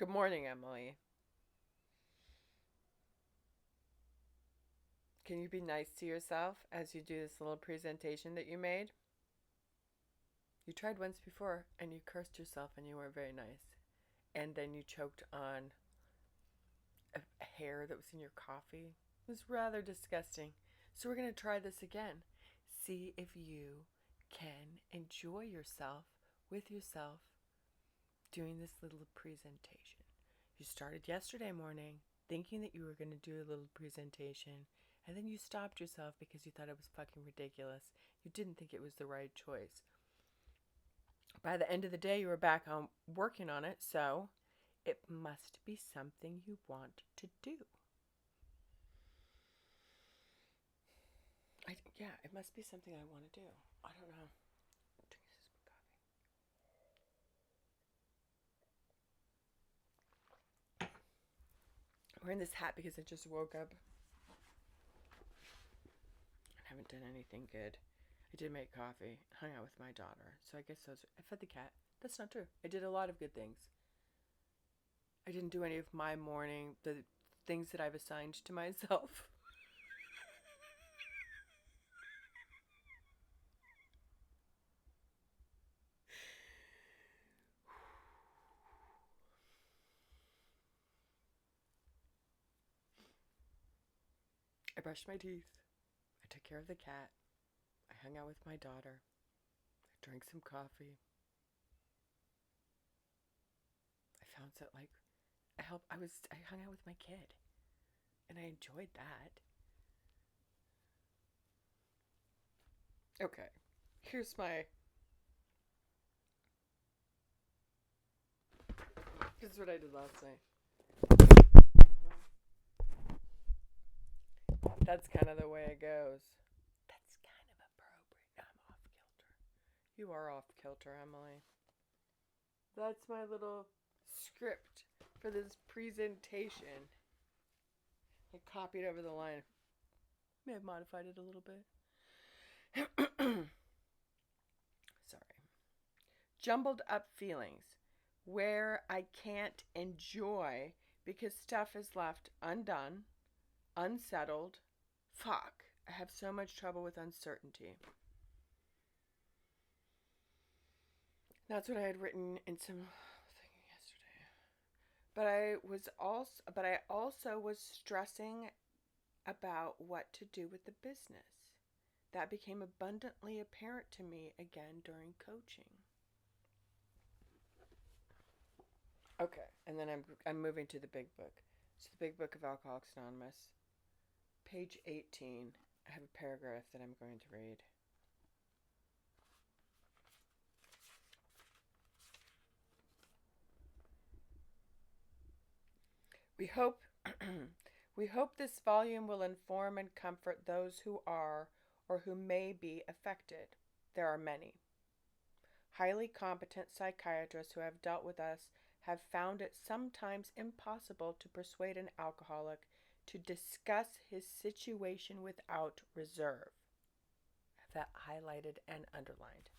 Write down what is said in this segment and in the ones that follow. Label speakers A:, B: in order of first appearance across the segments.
A: Good morning, Emily. Can you be nice to yourself as you do this little presentation that you made? You tried once before and you cursed yourself and you weren't very nice. And then you choked on a hair that was in your coffee. It was rather disgusting. So we're going to try this again. See if you can enjoy yourself with yourself doing this little presentation. You started yesterday morning thinking that you were going to do a little presentation, and then you stopped yourself because you thought it was fucking ridiculous. You didn't think it was the right choice. By the end of the day, you were back on working on it, so it must be something you want to do. Yeah, it must be something I want to do. I don't know. I'm wearing this hat because I just woke up and haven't done anything good. I did make coffee, hung out with my daughter. So I guess I fed the cat. That's not true. I did a lot of good things. I didn't do any of my morning, the things that I've assigned to myself. I brushed my teeth. I took care of the cat. I hung out with my daughter. I drank some coffee. I found that I hung out with my kid. And I enjoyed that. Okay. Here's my This is what I did last night. That's kind of the way it goes. That's kind of appropriate. I'm off kilter. You are off kilter, Emily. That's my little script for this presentation. I copied over the line. May have modified it a little bit. Sorry. Jumbled up feelings where I can't enjoy because stuff is left undone, unsettled. Fuck. I have so much trouble with uncertainty. That's what I had written in some thing yesterday. But I also was stressing about what to do with the business. That became abundantly apparent to me again during coaching. Okay, and then I'm moving to the big book. So the big book of Alcoholics Anonymous, page 18. I have a paragraph that I'm going to read. We hope we hope this volume will inform and comfort those who are or who may be affected. There are many. Highly competent psychiatrists who have dealt with us have found it sometimes impossible to persuade an alcoholic to discuss his situation without reserve. I have that highlighted and underlined.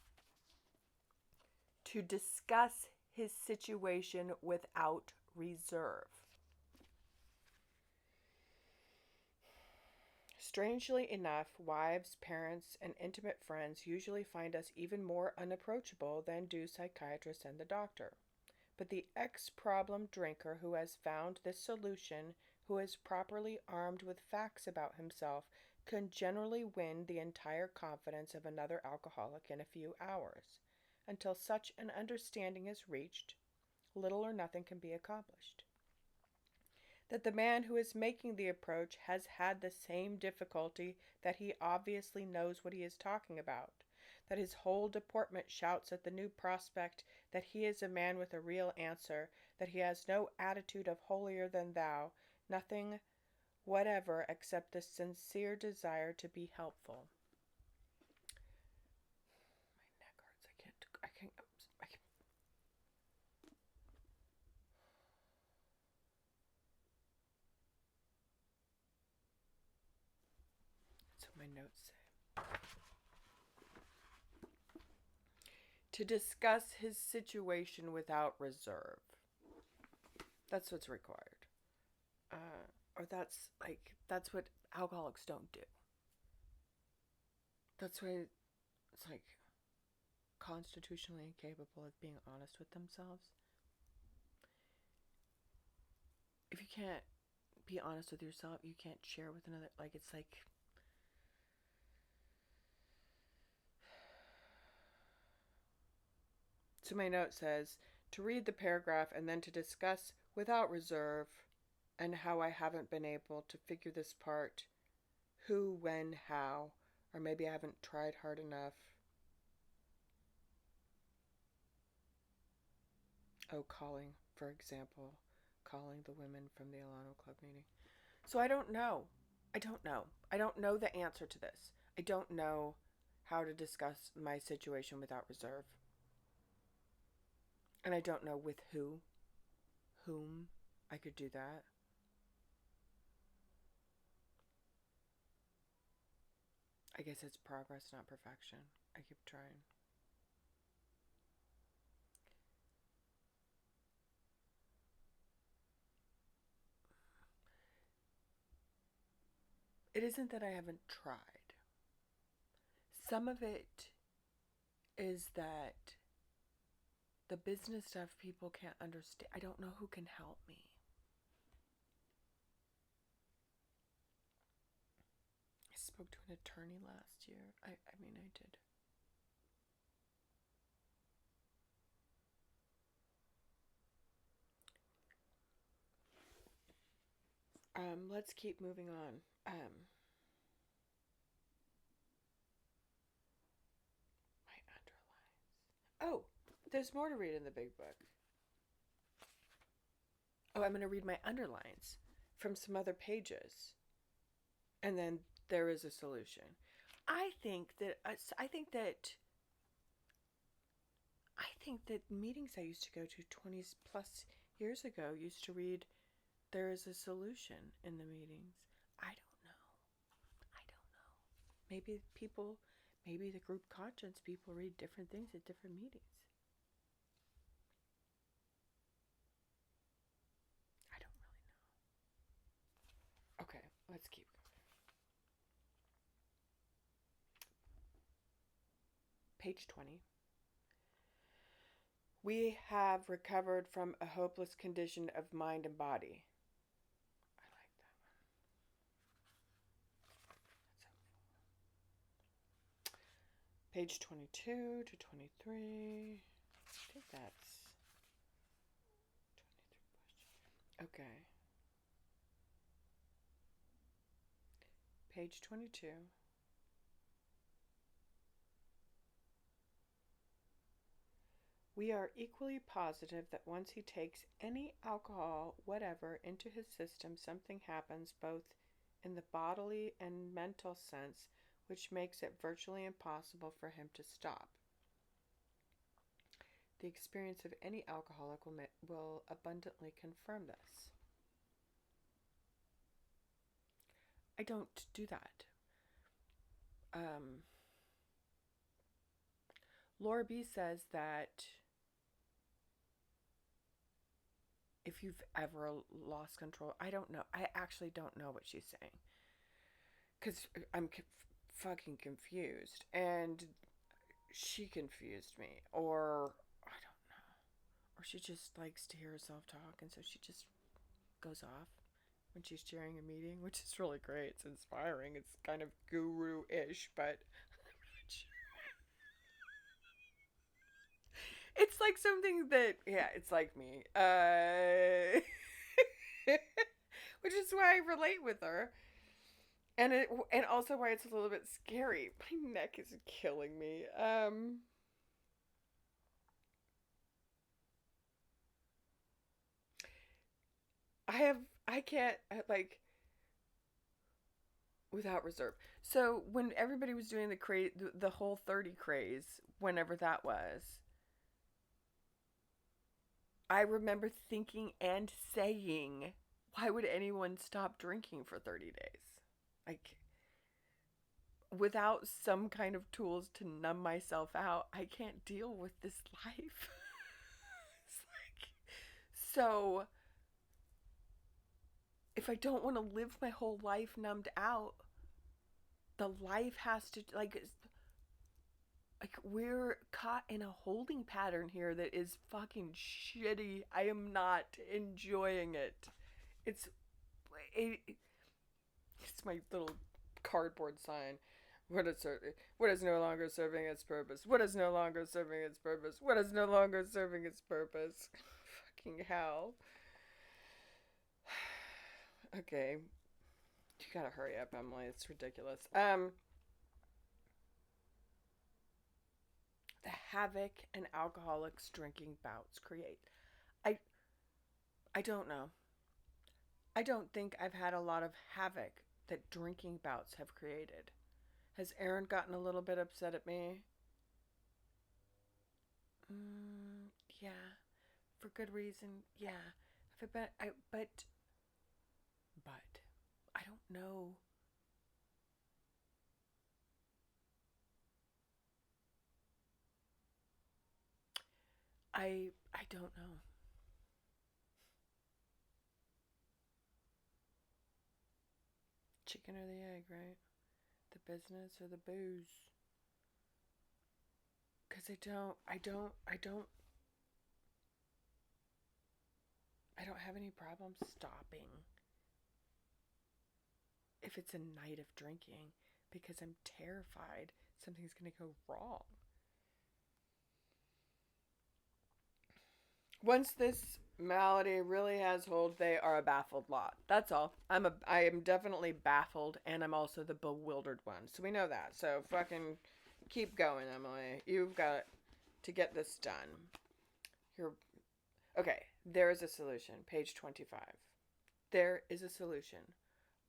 A: To discuss his situation without reserve. Strangely enough, wives, parents, and intimate friends usually find us even more unapproachable than do psychiatrists and the doctor. But the ex-problem drinker who has found this solution, who is properly armed with facts about himself, can generally win the entire confidence of another alcoholic in a few hours. Until such an understanding is reached, little or nothing can be accomplished. That the man who is making the approach has had the same difficulty, that he obviously knows what he is talking about, that his whole deportment shouts at the new prospect that he is a man with a real answer, that he has no attitude of holier than thou, nothing whatever except the sincere desire to be helpful. My neck hurts. I can't. That's what my notes say. To discuss his situation without reserve. That's what's required. Or that's what alcoholics don't do. That's why it's like constitutionally incapable of being honest with themselves. If you can't be honest with yourself, you can't share with another. Like, it's like, so my note says to read the paragraph and then to discuss without reserve and how I haven't been able to figure this part, who, when, how, or maybe I haven't tried hard enough. Oh, calling, for example, calling the women from the Alano Club meeting. So I don't know. I don't know. I don't know the answer to this. I don't know how to discuss my situation without reserve. And I don't know with whom I could do that. I guess it's progress, not perfection. I keep trying. It isn't that I haven't tried. Some of it is that the business stuff people can't understand. I don't know who can help me. I spoke to an attorney last year. I mean, I did. Let's keep moving on. My underlines. Oh, there's more to read in the big book. Oh, I'm going to read my underlines from some other pages. And then there is a solution. I think that meetings I used to go to 20 plus years ago used to read there is a solution in the meetings. I don't know. Maybe the group conscience people read different things at different meetings. I don't really know. Okay, let's keep going. Page 20. We have recovered from a hopeless condition of mind and body. I like that one. That's helpful. Page 22 to 23. I think that's 23 questions. Okay. Page 22. We are equally positive that once he takes any alcohol, whatever, into his system, something happens both in the bodily and mental sense, which makes it virtually impossible for him to stop. The experience of any alcoholic will abundantly confirm this. I don't do that. Laura B says that if you've ever lost control, I don't know. I actually don't know what she's saying. Because I'm fucking confused. And she confused me. Or, I don't know. Or she just likes to hear herself talk, and so she just goes off when she's chairing a meeting, which is really great. It's inspiring. It's kind of guru-ish, but it's like something that, yeah, it's like me. Which is why I relate with her. And also why it's a little bit scary. My neck is killing me. I can't, like, without reserve. So when everybody was doing the whole 30 craze, whenever that was, I remember thinking and saying, why would anyone stop drinking for 30 days? Like, without some kind of tools to numb myself out, I can't deal with this life. It's like, so if I don't want to live my whole life numbed out, the life has to, like we're caught in a holding pattern here that is fucking shitty. I am not enjoying it. It's it, it's my little cardboard sign. What is no longer serving its purpose? What is no longer serving its purpose? What is no longer serving its purpose? Fucking hell. Okay. You gotta hurry up, Emily. It's ridiculous. The havoc an alcoholic's drinking bouts create. I I don't know. I don't think I've had a lot of havoc that drinking bouts have created. Has Aaron gotten a little bit upset at me? Yeah, for good reason. Yeah, but I don't know. I don't know. Chicken or the egg, right? The business or the booze? Cause I don't have any problem stopping if it's a night of drinking because I'm terrified something's gonna go wrong. Once this malady really has hold, they are a baffled lot. That's all. I am definitely baffled, and I'm also the bewildered one. So we know that. So fucking keep going, Emily. You've got to get this done. You're okay. There is a solution. Page 25. There is a solution.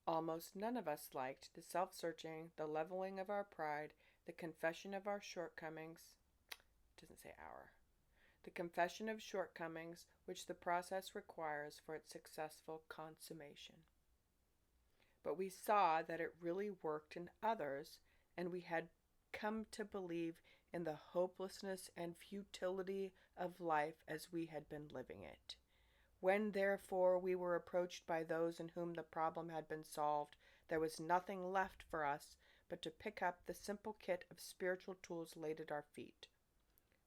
A: Almost none of us liked the self-searching, the leveling of our pride, the confession of our shortcomings. It doesn't say our. The confession of shortcomings which the process requires for its successful consummation. But we saw that it really worked in others, and we had come to believe in the hopelessness and futility of life as we had been living it. When, therefore, we were approached by those in whom the problem had been solved, there was nothing left for us but to pick up the simple kit of spiritual tools laid at our feet.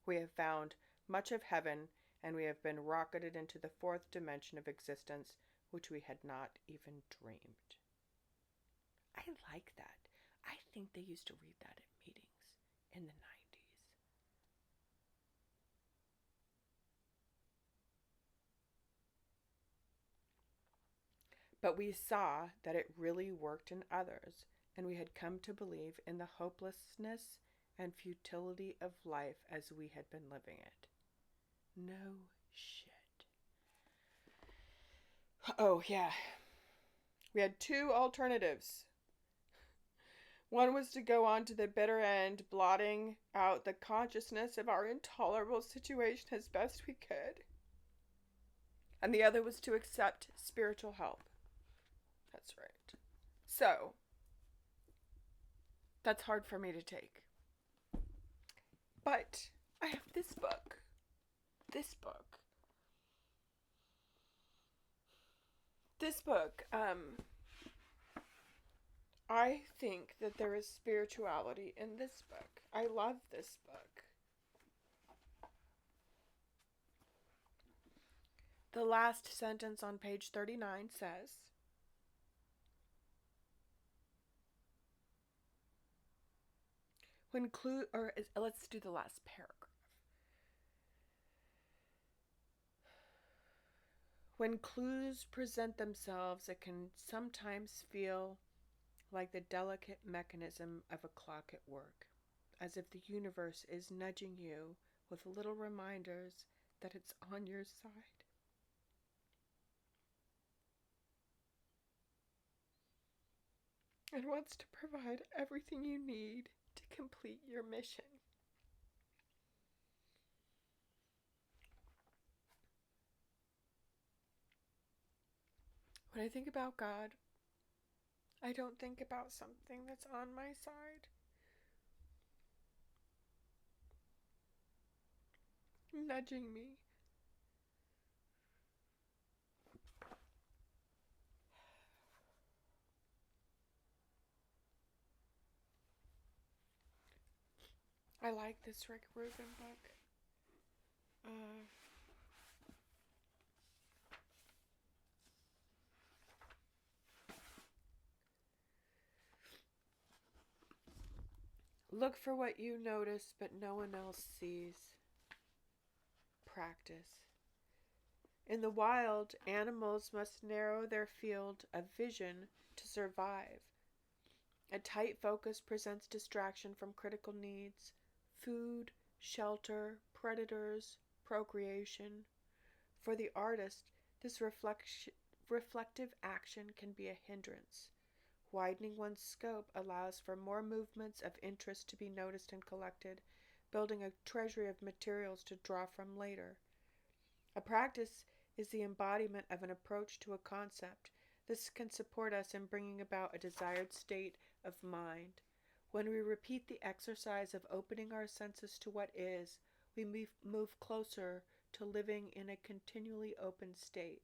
A: We have found much of heaven, and we have been rocketed into the fourth dimension of existence, which we had not even dreamed. I like that. I think they used to read that at meetings in the 90s. But we saw that it really worked in others, and we had come to believe in the hopelessness and futility of life as we had been living it. No shit. Oh, yeah. We had two alternatives. One was to go on to the bitter end, blotting out the consciousness of our intolerable situation as best we could. And the other was to accept spiritual help. That's right. So, that's hard for me to take. But I have this book. This book. I think that there is spirituality in this book. I love this book. The last sentence on page 39 says, let's do the last paragraph. When clues present themselves, it can sometimes feel like the delicate mechanism of a clock at work, as if the universe is nudging you with little reminders that it's on your side. And wants to provide everything you need to complete your mission. When I think about God, I don't think about something that's on my side. Nudging me. I like this Rick Rubin book. Look for what you notice but no one else sees. Practice. In the wild, animals must narrow their field of vision to survive. A tight focus presents distraction from critical needs: food, shelter, predators, procreation. For the artist, this reflective action can be a hindrance. Widening one's scope allows for more movements of interest to be noticed and collected, building a treasury of materials to draw from later. A practice is the embodiment of an approach to a concept. This can support us in bringing about a desired state of mind. When we repeat the exercise of opening our senses to what is, we move closer to living in a continually open state.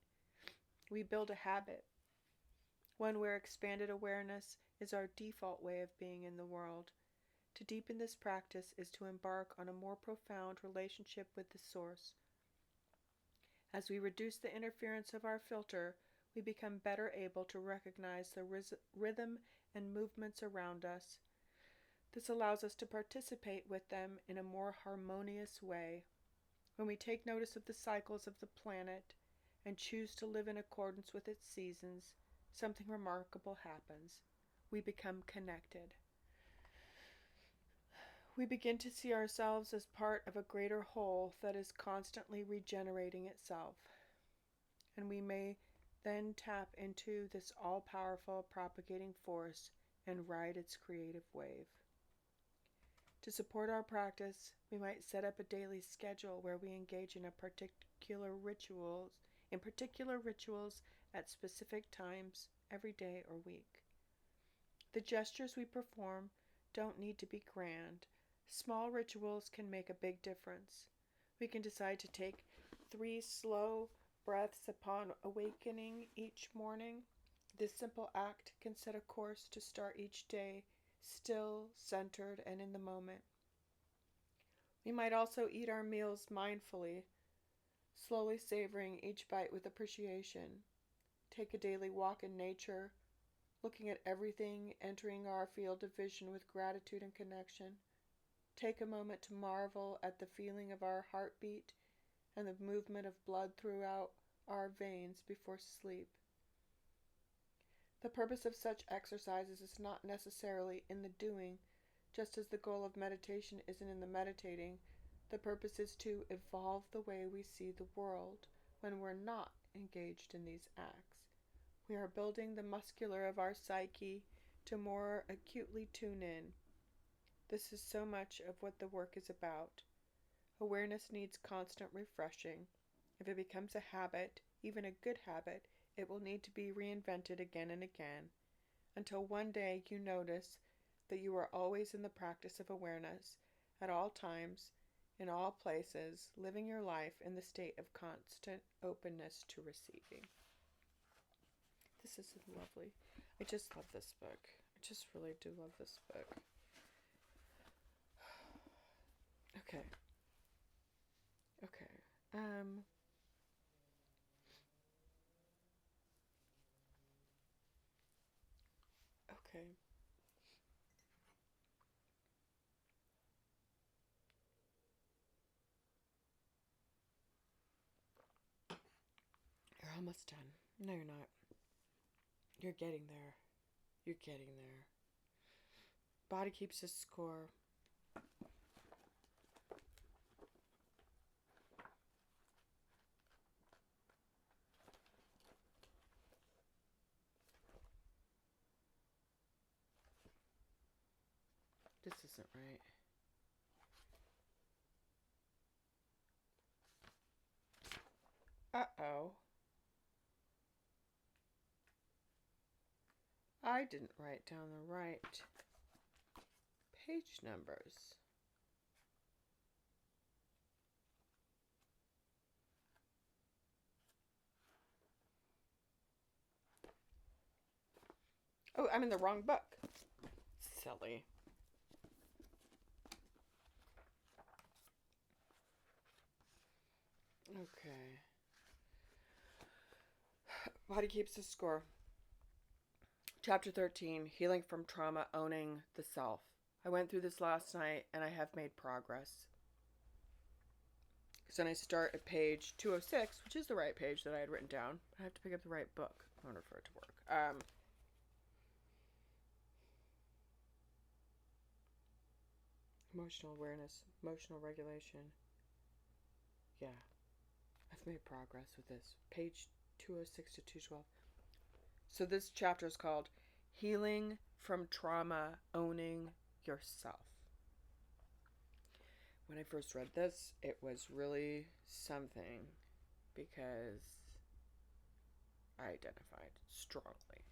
A: We build a habit, one where expanded awareness is our default way of being in the world. To deepen this practice is to embark on a more profound relationship with the source. As we reduce the interference of our filter, we become better able to recognize the rhythm and movements around us. This allows us to participate with them in a more harmonious way. When we take notice of the cycles of the planet and choose to live in accordance with its seasons, something remarkable happens. We become connected. We begin to see ourselves as part of a greater whole that is constantly regenerating itself. And we may then tap into this all-powerful propagating force and ride its creative wave. To support our practice, we might set up a daily schedule where we engage in particular rituals at specific times every day or week. The gestures we perform don't need to be grand. Small rituals can make a big difference. We can decide to take 3 slow breaths upon awakening each morning. This simple act can set a course to start each day still, centered, and in the moment. We might also eat our meals mindfully, slowly savoring each bite with appreciation. Take a daily walk in nature, looking at everything entering our field of vision with gratitude and connection. Take a moment to marvel at the feeling of our heartbeat and the movement of blood throughout our veins before sleep. The purpose of such exercises is not necessarily in the doing, just as the goal of meditation isn't in the meditating. The purpose is to evolve the way we see the world when we're not engaged in these acts. We are building the muscular of our psyche to more acutely tune in. This is so much of what the work is about. Awareness needs constant refreshing. If it becomes a habit, even a good habit, it will need to be reinvented again and again, until one day you notice that you are always in the practice of awareness, at all times, in all places, living your life in the state of constant openness to receiving. This is lovely. I just love this book. I just really do love this book. Okay. Okay. You're almost done. No, you're not. You're getting there. You're getting there. Body keeps a score. This isn't right. Uh-oh. I didn't write down the right page numbers. Oh, I'm in the wrong book. Silly. Okay. Body keeps the score. Chapter 13, Healing from Trauma, Owning the Self. I went through this last night and I have made progress. Because then I start at page 206, which is the right page that I had written down. I have to pick up the right book in order for it to work. Emotional awareness, emotional regulation. Yeah, I've made progress with this. Page 206 to 212. So this chapter is called Healing from Trauma, Owning Yourself. When I first read this, it was really something because I identified strongly.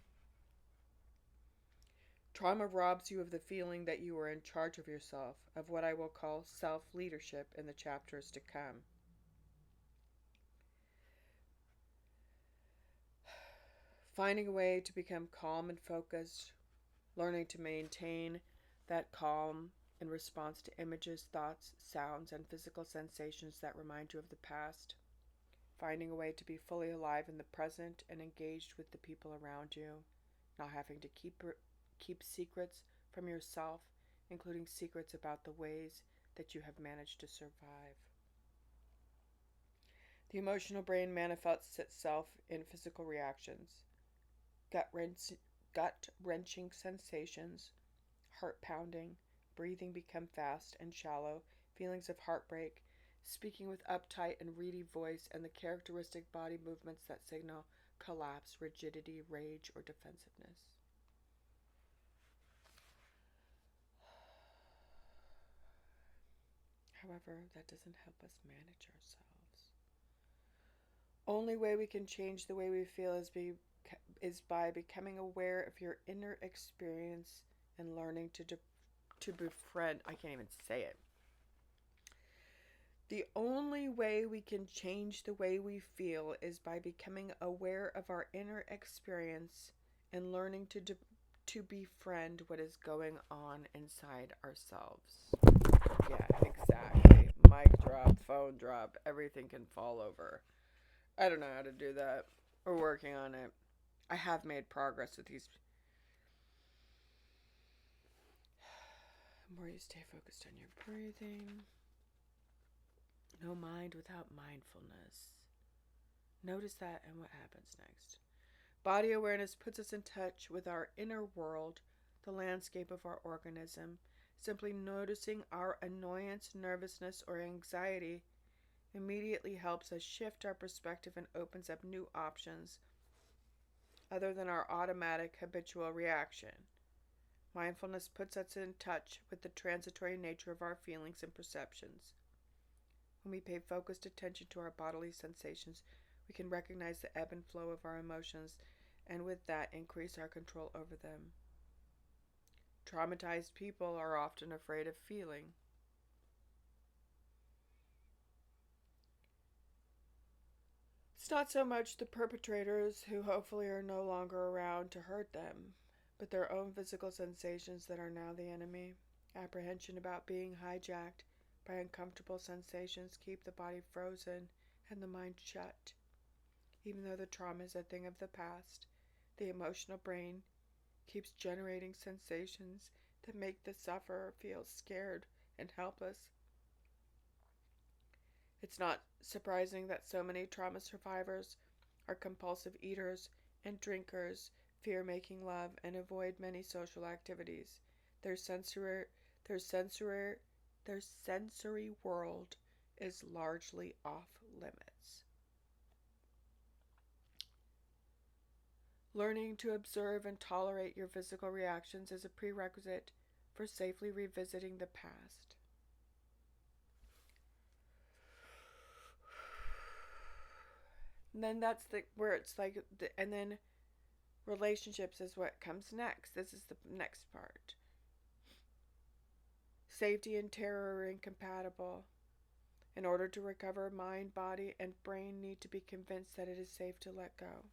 A: Trauma robs you of the feeling that you are in charge of yourself, of what I will call self-leadership in the chapters to come. Finding a way to become calm and focused, learning to maintain that calm in response to images, thoughts, sounds, and physical sensations that remind you of the past. Finding a way to be fully alive in the present and engaged with the people around you, not having to keep secrets from yourself, including secrets about the ways that you have managed to survive. The emotional brain manifests itself in physical reactions, gut-wrenching sensations, heart pounding, breathing become fast and shallow, feelings of heartbreak, speaking with uptight and reedy voice, and the characteristic body movements that signal collapse, rigidity, rage, or defensiveness. However, that doesn't help us manage ourselves. Only way we can change the way we feel is by becoming aware of your inner experience and learning to befriend. I can't even say it. The only way we can change the way we feel is by becoming aware of our inner experience and learning to befriend what is going on inside ourselves. Yeah, exactly. Mic drop, phone drop, everything can fall over. I don't know how to do that. We're working on it. I have made progress with these. The more you stay focused on your breathing. No mind without mindfulness. Notice that and what happens next. Body awareness puts us in touch with our inner world, the landscape of our organism. Simply noticing our annoyance, nervousness, or anxiety immediately helps us shift our perspective and opens up new options other than our automatic habitual reaction. Mindfulness puts us in touch with the transitory nature of our feelings and perceptions. When we pay focused attention to our bodily sensations, we can recognize the ebb and flow of our emotions and with that increase our control over them. Traumatized people are often afraid of feeling. It's not so much the perpetrators, who hopefully are no longer around to hurt them, but their own physical sensations that are now the enemy. Apprehension about being hijacked by uncomfortable sensations keep the body frozen and the mind shut. Even though the trauma is a thing of the past, the emotional brain keeps generating sensations that make the sufferer feel scared and helpless. It's not surprising that so many trauma survivors are compulsive eaters and drinkers, fear making love, and avoid many social activities. Their sensory, their sensory, their sensory world is largely off limits. Learning to observe and tolerate your physical reactions is a prerequisite for safely revisiting the past. And then that's where it's like, and then relationships is what comes next. This is the next part. Safety and terror are incompatible. In order to recover, mind, body, and brain need to be convinced that it is safe to let go.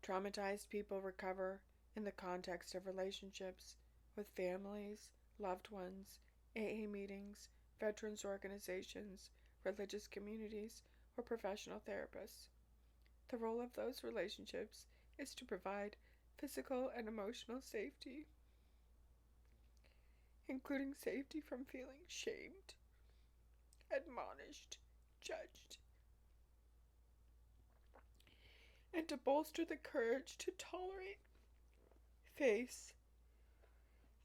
A: Traumatized people recover in the context of relationships with families, loved ones, AA meetings, veterans organizations, religious communities, or professional therapists. The role of those relationships is to provide physical and emotional safety, including safety from feeling shamed, admonished, judged, and to bolster the courage to tolerate, face,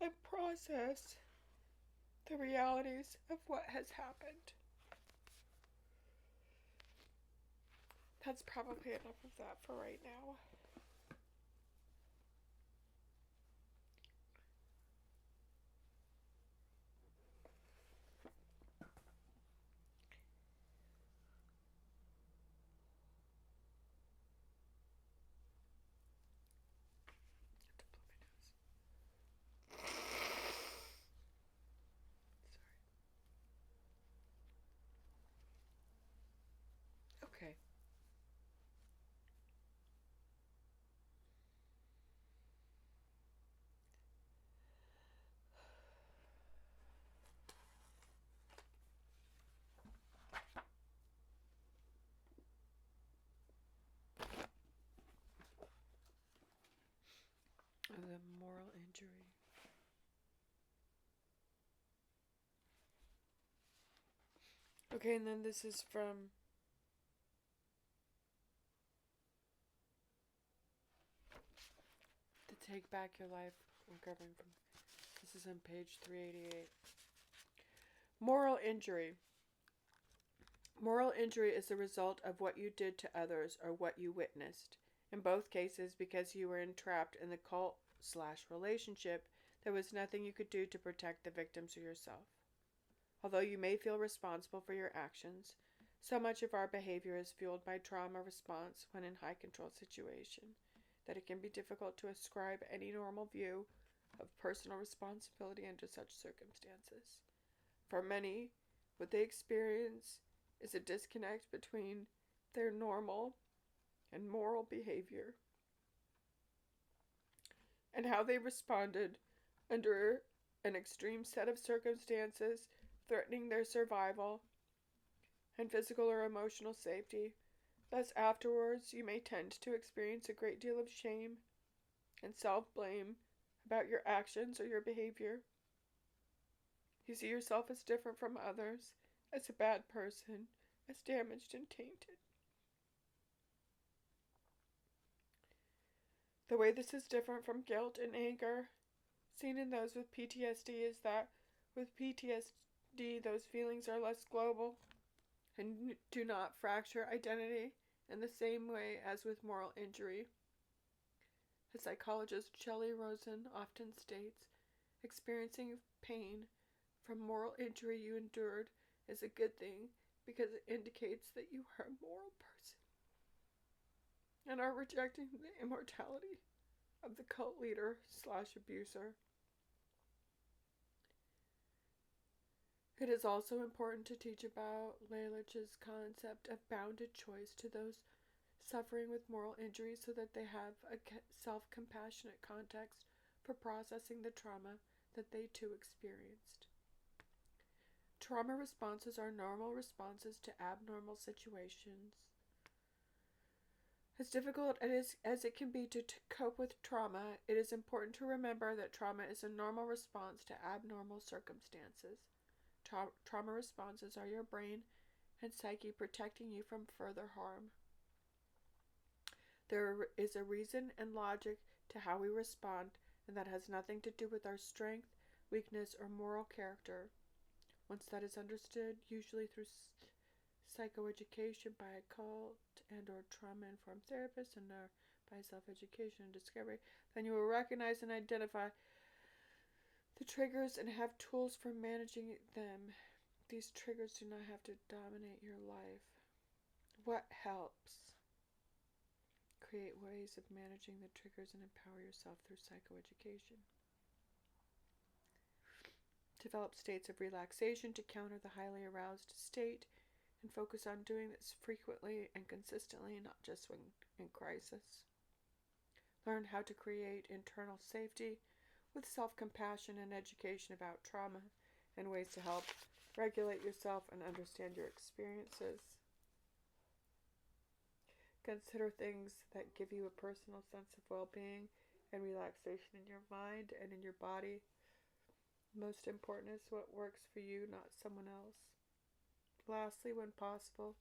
A: and process the realities of what has happened. That's probably enough of that for right now. Okay. The moral injury. Okay, and then this is from the Take Back Your Life. Recovering from. This is on page 388. Moral injury. Moral injury is the result of what you did to others or what you witnessed. In both cases, because you were entrapped in the cult/relationship, there was nothing you could do to protect the victims or yourself. Although you may feel responsible for your actions, so much of our behavior is fueled by trauma response when in high control situation that it can be difficult to ascribe any normal view of personal responsibility under such circumstances. For many, what they experience is a disconnect between their normal and moral behavior and how they responded under an extreme set of circumstances threatening their survival and physical or emotional safety. Thus, afterwards, you may tend to experience a great deal of shame and self-blame about your actions or your behavior. You see yourself as different from others, as a bad person, as damaged and tainted. The way this is different from guilt and anger seen in those with PTSD is that with PTSD, those feelings are less global and do not fracture identity in the same way as with moral injury. The psychologist Shelley Rosen often states, experiencing pain from moral injury you endured is a good thing because it indicates that you are a moral person and are rejecting the immortality of the cult leader/abuser. It is also important to teach about Lalich's concept of bounded choice to those suffering with moral injury so that they have a self-compassionate context for processing the trauma that they too experienced. Trauma responses are normal responses to abnormal situations. As difficult as it can be to cope with trauma, it is important to remember that trauma is a normal response to abnormal circumstances. Trauma responses are your brain and psyche protecting you from further harm. There is a reason and logic to how we respond, and that has nothing to do with our strength, weakness, or moral character. Once that is understood, usually through psychoeducation by a cult and or trauma-informed therapists and or by self-education and discovery, then you will recognize and identify the triggers and have tools for managing them. These triggers do not have to dominate your life. What helps? Create ways of managing the triggers and empower yourself through psychoeducation. Develop states of relaxation to counter the highly aroused state and focus on doing this frequently and consistently, not just when in crisis. Learn how to create internal safety with self-compassion and education about trauma and ways to help Regulate yourself and understand your experiences. Consider things that give you a personal sense of well-being and relaxation in your mind and in your body. Most important is what works for you, not someone else. Lastly, when possible,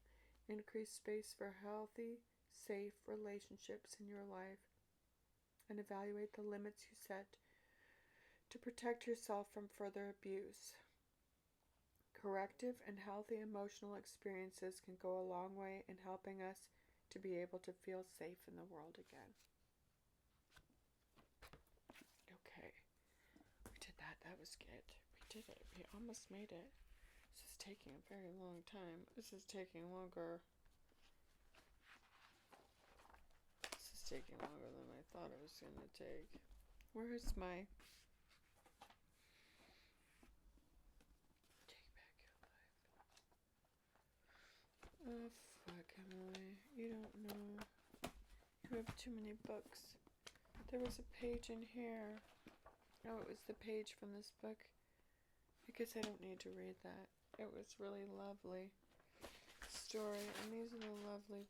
A: increase space for healthy, safe relationships in your life and evaluate the limits you set to protect yourself from further abuse. Corrective and healthy emotional experiences can go a long way in helping us to be able to feel safe in the world again. Okay, we did that. That was good. We did it. We almost made it. This is taking a very long time. This is taking longer. This is taking longer than I thought it was going to take. Where is my... Take back your life. Oh, fuck, Emily. You don't know. You have too many books. There was a page in here. Oh, it was the page from this book. I guess I don't need to read that. It was really lovely story, and these are the lovely...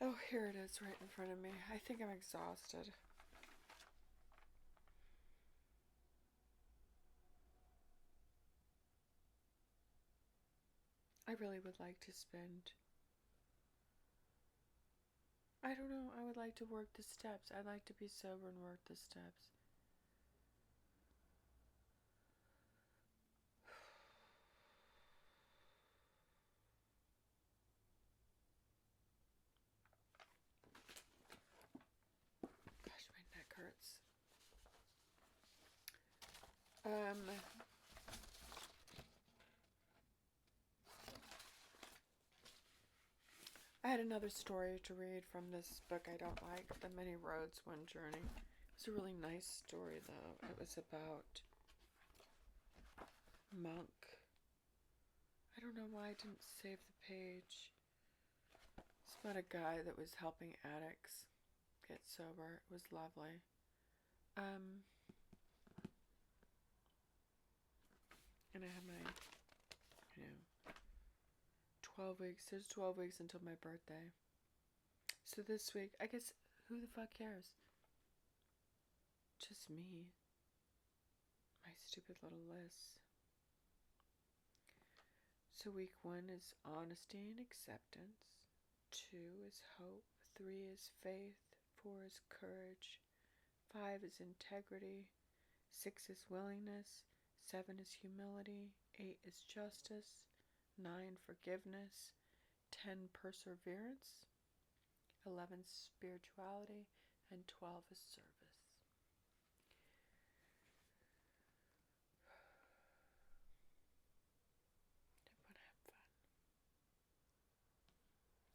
A: Oh, here it is right in front of me. I think I'm exhausted. I really would like to spend... I don't know, I would like to work the steps. I'd like to be sober and work the steps. Gosh, my neck hurts. I had another story to read from this book I don't like, The Many Roads, One Journey. It was a really nice story, though. It was about monk. I don't know why I didn't save the page. It's about a guy that was helping addicts get sober. It was lovely. And I have my, 12 weeks. There's 12 weeks until my birthday. So this week, I guess, who the fuck cares? Just me. My stupid little list. So week 1 is honesty and acceptance. 2 is hope. 3 is faith. 4 is courage. 5 is integrity. 6 is willingness. 7 is humility. 8 is justice. 9 forgiveness. 10 perseverance. 11 spirituality. And 12 is service.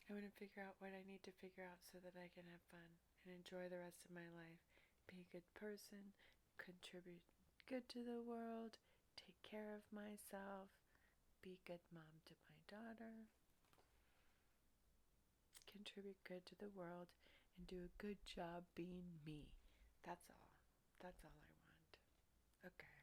A: I want to figure out what I need to figure out so that I can have fun and enjoy the rest of my life. Be a good person, contribute good to the world, take care of myself, be a good mom to my daughter, contribute good to the world, and do a good job being me. That's all. That's all I want. Okay.